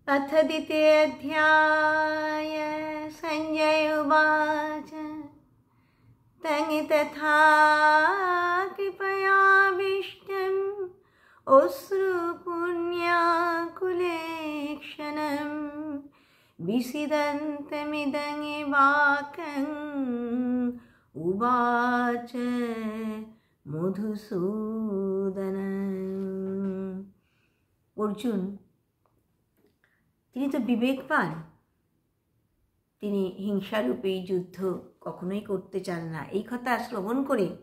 अथ द्वितीयोऽध्याय। संजय उवाच तं तथा कृपयाविष्टम् अश्रुपुण्याकुलेक्षणं विषीदन्तमिदं वाक्यम् उवाच মধুসূদনम्। অর্জুন তিনি তো বিবেকবান, তিনি হিংসারূপে এই যুদ্ধ কখনোই করতে চান না। এই কথা শ্রবণ করে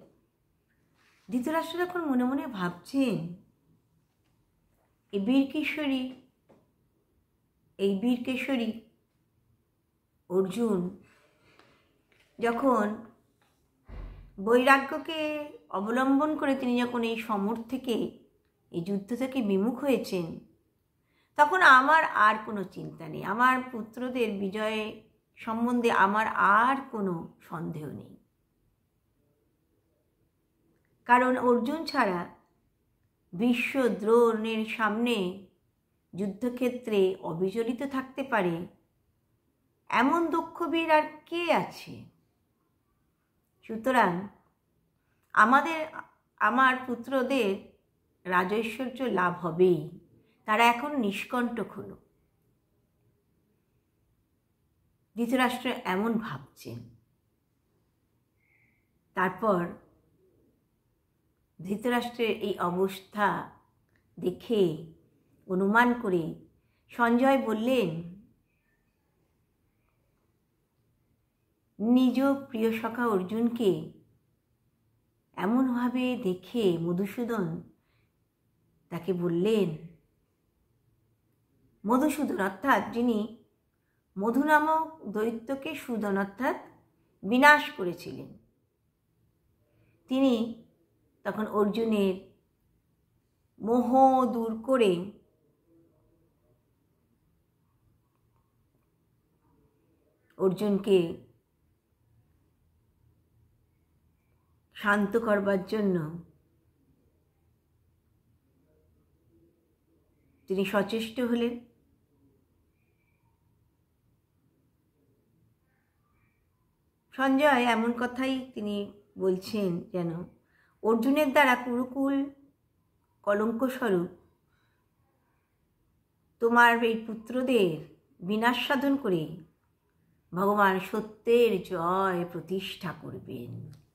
ধৃতরাষ্ট্র এখন মনে মনে ভাবছেন, এই বীর কেশরী অর্জুন যখন বৈরাগ্যকে অবলম্বন করে তিনি যখন এই সমর থেকে, এই যুদ্ধ থেকে বিমুখ হয়েছেন, তখন আমার আর কোনো চিন্তা নেই। আমার পুত্রদের বিজয় সম্বন্ধে আমার আর কোনো সন্দেহ নেই। কারণ অর্জুন ছাড়া ভীষ্ম দ্রোণের সামনে যুদ্ধক্ষেত্রে অবিচলিত থাকতে পারে এমন দক্ষ বীর আর কে আছে? সুতরাং আমার পুত্রদের রাজৈশ্বর্য লাভ হবেই। তারা এখন নিষ্কণ্টক হল। ধৃতরাষ্ট্র এমন ভাবছেন। তারপর ধৃতরাষ্ট্রের এই অবস্থা দেখে অনুমান করে সঞ্জয় বললেন, নিজ প্রিয় সখা অর্জুনকে এমনভাবে দেখে মধুসূদন তাকে বললেন, মধুসূদন অর্থাৎ যিনি মধু নামক দৈত্যকে সূদন অর্থাৎ বিনাশ করেছিলেন, তিনি তখন অর্জুনের মোহ দূর করে অর্জুনকে শান্ত করবার জন্য তিনি সচেষ্ট হলেন। সঞ্জয় এমন কথাই তিনি বলছেন যেন অর্জুনের দ্বারা কুরুকুল কলঙ্কস্বরূপ তোমার এই পুত্রদের বিনাশ সাধন করে ভগবান সত্যের জয় প্রতিষ্ঠা করবেন।